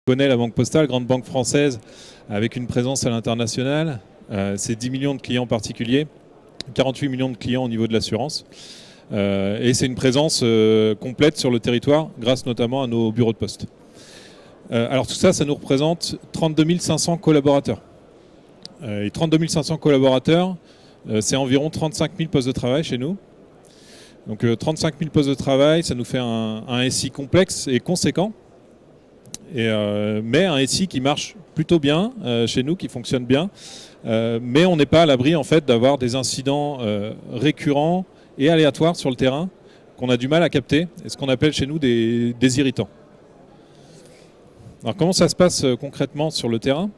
connaît la Banque Postale, grande banque française avec une présence à l'international. C'est 10 millions de clients particuliers, 48 millions de clients au niveau de l'assurance. Et c'est une présence complète sur le territoire grâce notamment à nos bureaux de poste. Alors tout ça, ça nous représente 32 500 collaborateurs. Et 32 500 collaborateurs, c'est environ 35 000 postes de travail chez nous. Donc 35 000 postes de travail, ça nous fait un SI complexe et conséquent. Mais un SI qui marche plutôt bien chez nous, qui fonctionne bien. Mais on n'est pas à l'abri en fait d'avoir des incidents récurrents et aléatoires sur le terrain qu'on a du mal à capter, et ce qu'on appelle chez nous des irritants. Alors comment ça se passe concrètement sur le terrain ?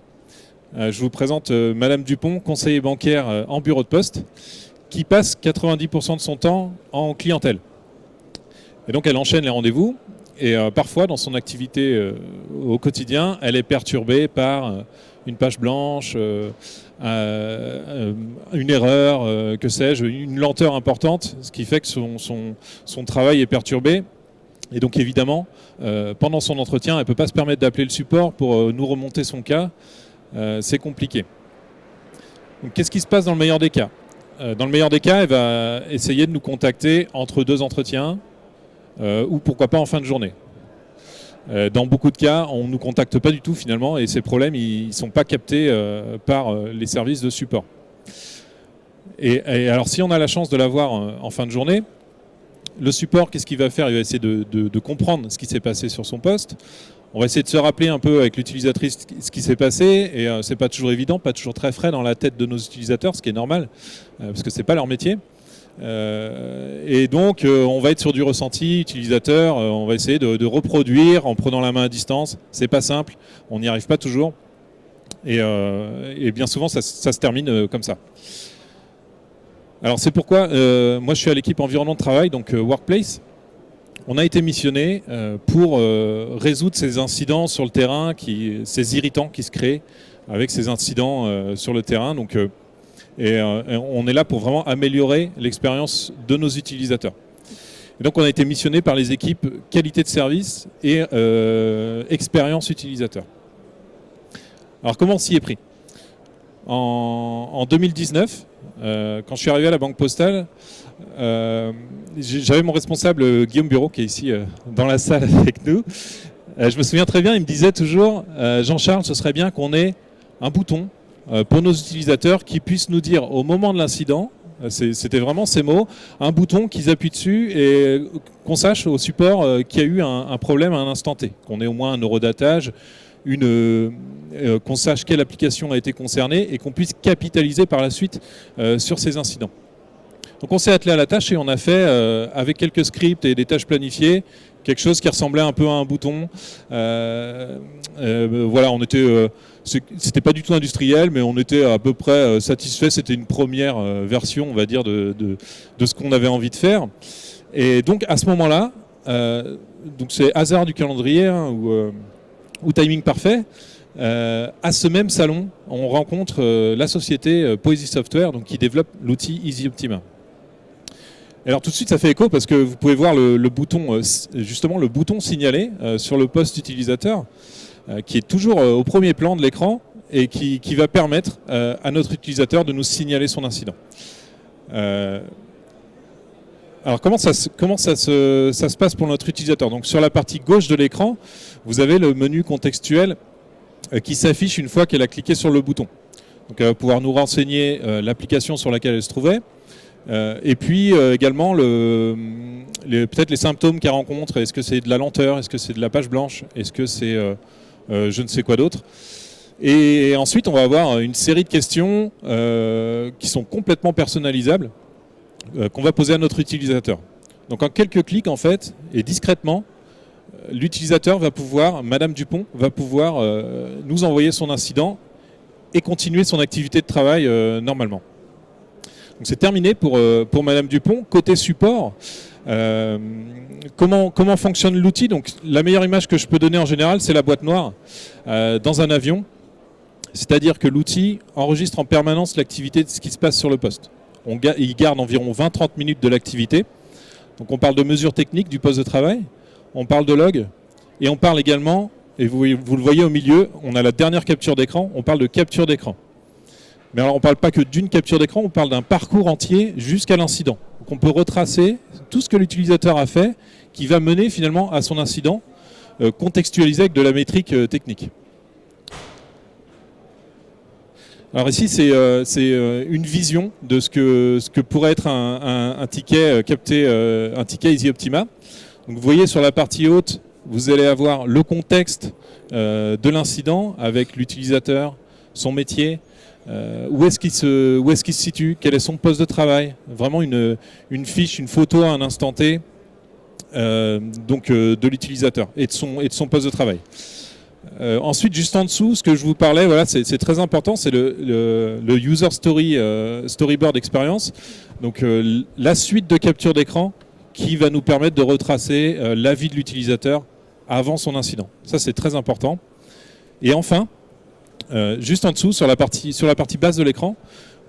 Je vous présente Madame Dupont, conseiller bancaire en bureau de poste, qui passe 90% de son temps en clientèle. Et donc elle enchaîne les rendez-vous, et parfois dans son activité au quotidien, elle est perturbée par une page blanche, une erreur, que sais-je, une lenteur importante, ce qui fait que son travail est perturbé. Et donc évidemment, pendant son entretien, elle ne peut pas se permettre d'appeler le support pour nous remonter son cas. C'est compliqué. Donc qu'est-ce qui se passe dans le meilleur des cas ? Dans le meilleur des cas, elle va essayer de nous contacter entre deux entretiens ou pourquoi pas en fin de journée. Dans beaucoup de cas, on ne nous contacte pas du tout finalement et ces problèmes ils ne sont pas captés par les services de support. Et alors si on a la chance de l'avoir en fin de journée, le support, qu'est-ce qu'il va faire ? Il va essayer de comprendre ce qui s'est passé sur son poste. On va essayer de se rappeler un peu avec l'utilisatrice ce qui s'est passé et c'est pas toujours évident, pas toujours très frais dans la tête de nos utilisateurs, ce qui est normal parce que c'est pas leur métier. Et donc on va être sur du ressenti utilisateur, on va essayer de reproduire en prenant la main à distance. C'est pas simple, on n'y arrive pas toujours et bien souvent ça se termine comme ça. Alors c'est pourquoi moi je suis à l'équipe environnement de travail, donc Workplace. On a été missionné pour résoudre ces incidents sur le terrain, ces irritants qui se créent avec ces incidents sur le terrain. Donc, on est là pour vraiment améliorer l'expérience de nos utilisateurs. Et donc on a été missionné par les équipes qualité de service et expérience utilisateur. Alors comment on s'y est pris ? En 2019, quand je suis arrivé à la Banque Postale, j'avais mon responsable Guillaume Bureau qui est ici dans la salle avec nous. Je me souviens très bien, il me disait toujours Jean-Charles, ce serait bien qu'on ait un bouton pour nos utilisateurs qui puissent nous dire au moment de l'incident, c'était vraiment ces mots, un bouton qu'ils appuient dessus et qu'on sache au support qu'il y a eu un problème à un instant T, qu'on ait au moins un eurodatage, qu'on sache quelle application a été concernée et qu'on puisse capitaliser par la suite sur ces incidents. Donc on s'est attelé à la tâche et on a fait, avec quelques scripts et des tâches planifiées, quelque chose qui ressemblait un peu à un bouton. Voilà, c'était pas du tout industriel, mais on était à peu près satisfait. C'était une première version, on va dire, de ce qu'on avait envie de faire. Et donc à ce moment-là, donc c'est hasard du calendrier hein, ou timing parfait. À ce même salon, on rencontre la société Poesy Software, donc qui développe l'outil EasyOptima. Alors tout de suite ça fait écho parce que vous pouvez voir le bouton, justement le bouton signalé sur le poste utilisateur qui est toujours au premier plan de l'écran et qui va permettre à notre utilisateur de nous signaler son incident. Alors comment ça se passe pour notre utilisateur ? Donc sur la partie gauche de l'écran, vous avez le menu contextuel qui s'affiche une fois qu'elle a cliqué sur le bouton. Donc elle va pouvoir nous renseigner l'application sur laquelle elle se trouvait. Et puis également peut-être les symptômes qu'elle rencontre. Est-ce que c'est de la lenteur ? Est-ce que c'est de la page blanche ? Est-ce que c'est je ne sais quoi d'autre ? Et ensuite on va avoir une série de questions qui sont complètement personnalisables qu'on va poser à notre utilisateur. Donc en quelques clics en fait et discrètement, l'utilisateur va pouvoir, Madame Dupont va pouvoir nous envoyer son incident et continuer son activité de travail normalement. Donc c'est terminé pour Madame Dupont. Côté support, comment fonctionne l'outil ? Donc la meilleure image que je peux donner en général, c'est la boîte noire dans un avion. C'est-à-dire que l'outil enregistre en permanence l'activité de ce qui se passe sur le poste. Il garde environ 20-30 minutes de l'activité. Donc on parle de mesures techniques du poste de travail, on parle de log et on parle également et vous le voyez au milieu, on a la dernière capture d'écran, on parle de capture d'écran. Mais alors on ne parle pas que d'une capture d'écran, on parle d'un parcours entier jusqu'à l'incident. Donc on peut retracer tout ce que l'utilisateur a fait qui va mener finalement à son incident, contextualisé avec de la métrique technique. Alors ici, c'est une vision de ce que pourrait être un ticket capté, un ticket EasyOptima. Donc vous voyez sur la partie haute, vous allez avoir le contexte de l'incident avec l'utilisateur, son métier, où est-ce qu'il se situe, quel est son poste de travail, vraiment une fiche, une photo à un instant T de l'utilisateur et de son poste de travail. Ensuite, juste en dessous, ce que je vous parlais, voilà, c'est très important, c'est le user storyboard experience. Donc la suite de capture d'écran qui va nous permettre de retracer la vie de l'utilisateur avant son incident. Ça, c'est très important. Et enfin, juste en dessous, sur la partie basse de l'écran,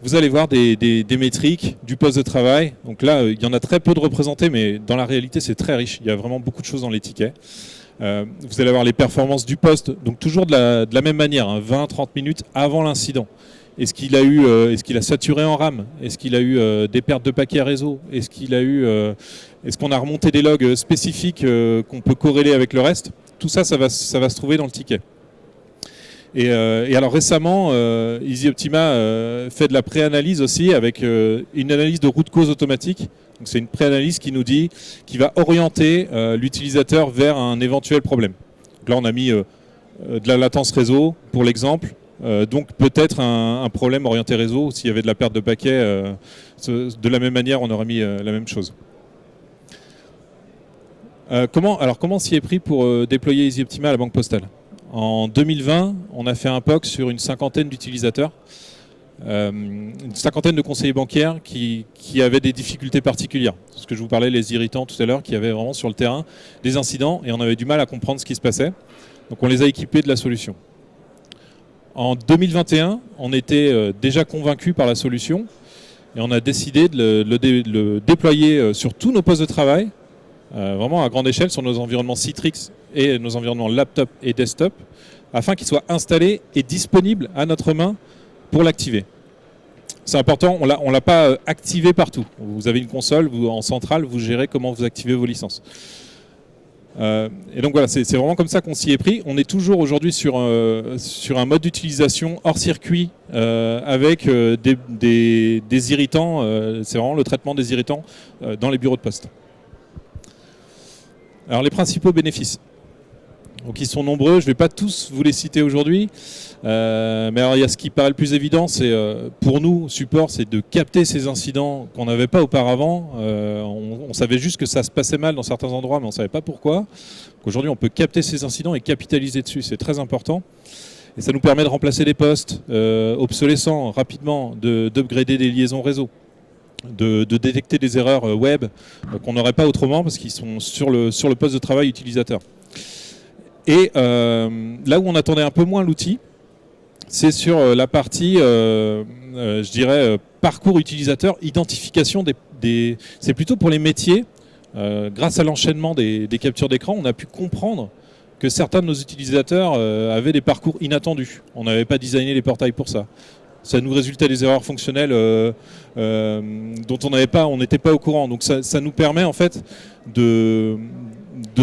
vous allez voir des métriques du poste de travail. Donc là, il y en a très peu de représentés, mais dans la réalité, c'est très riche. Il y a vraiment beaucoup de choses dans les tickets. Vous allez avoir les performances du poste, donc toujours de la même manière, 20-30 minutes avant l'incident. Est-ce qu'il a saturé en RAM? Est-ce qu'il a eu des pertes de paquets réseau? Est-ce qu'on a remonté des logs spécifiques qu'on peut corréler avec le reste? Tout ça, ça va se trouver dans le ticket. Et alors récemment, EasyOptima fait de la préanalyse aussi avec une analyse de route cause automatique. Donc c'est une préanalyse qui va orienter l'utilisateur vers un éventuel problème. Donc là, on a mis de la latence réseau pour l'exemple. Donc peut-être un problème orienté réseau. S'il y avait de la perte de paquets, de la même manière, on aurait mis la même chose. Comment s'y est pris pour déployer EasyOptima à la Banque Postale? En 2020, on a fait un POC sur une cinquantaine d'utilisateurs, une cinquantaine de conseillers bancaires qui avaient des difficultés particulières. C'est ce que je vous parlais, les irritants tout à l'heure, qui avaient vraiment sur le terrain des incidents et on avait du mal à comprendre ce qui se passait. Donc on les a équipés de la solution. En 2021, on était déjà convaincus par la solution et on a décidé de le déployer sur tous nos postes de travail, vraiment à grande échelle sur nos environnements Citrix et nos environnements laptop et desktop, afin qu'il soit installé et disponible à notre main pour l'activer. C'est important, on ne l'a pas activé partout. Vous avez une console, en centrale, vous gérez comment vous activez vos licences. Et donc voilà, c'est vraiment comme ça qu'on s'y est pris. On est toujours aujourd'hui sur un mode d'utilisation hors circuit avec des irritants. C'est vraiment le traitement des irritants dans les bureaux de poste. Alors les principaux bénéfices. Donc ils sont nombreux, je ne vais pas tous vous les citer aujourd'hui, mais alors il y a ce qui paraît le plus évident, c'est pour nous, support, c'est de capter ces incidents qu'on n'avait pas auparavant. On savait juste que ça se passait mal dans certains endroits, mais on ne savait pas pourquoi. Aujourd'hui, on peut capter ces incidents et capitaliser dessus, c'est très important. Et ça nous permet de remplacer des postes obsolescents rapidement, d'upgrader des liaisons réseau, de détecter des erreurs web qu'on n'aurait pas autrement parce qu'ils sont sur le poste de travail utilisateur. Et là où on attendait un peu moins l'outil, c'est sur la partie, je dirais, parcours utilisateur, identification c'est plutôt pour les métiers. Grâce à l'enchaînement des captures d'écran, on a pu comprendre que certains de nos utilisateurs avaient des parcours inattendus. On n'avait pas designé les portails pour ça. Ça nous résultait des erreurs fonctionnelles dont on n'était pas au courant. Donc ça nous permet en fait de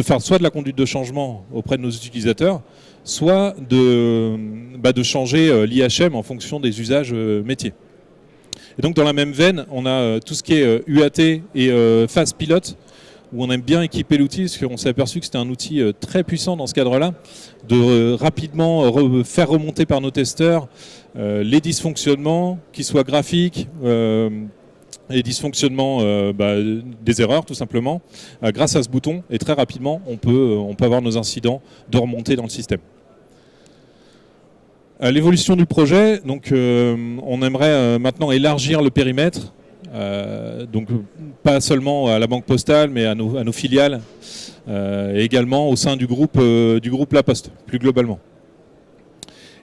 faire soit de la conduite de changement auprès de nos utilisateurs, soit de changer l'IHM en fonction des usages métiers. Et donc dans la même veine, on a tout ce qui est UAT et phase pilote, où on aime bien équiper l'outil, parce qu'on s'est aperçu que c'était un outil très puissant dans ce cadre-là, de rapidement faire remonter par nos testeurs les dysfonctionnements, qu'ils soient graphiques, les dysfonctionnements, des erreurs tout simplement, grâce à ce bouton, et très rapidement on peut avoir nos incidents de remonter dans le système. L'évolution du projet, donc on aimerait maintenant élargir le périmètre, donc pas seulement à la Banque Postale, mais à nos filiales, et également au sein du groupe La Poste, plus globalement.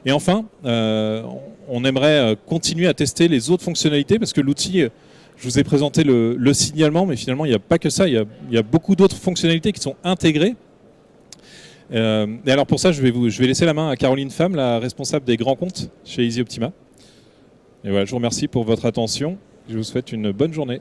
Et enfin, on aimerait continuer à tester les autres fonctionnalités, parce que l'outil, je vous ai présenté le signalement, mais finalement il n'y a pas que ça, il y a beaucoup d'autres fonctionnalités qui sont intégrées. Et alors pour ça, je vais laisser la main à Caroline Pham, la responsable des grands comptes chez Easy Optima. Et voilà, je vous remercie pour votre attention. Je vous souhaite une bonne journée.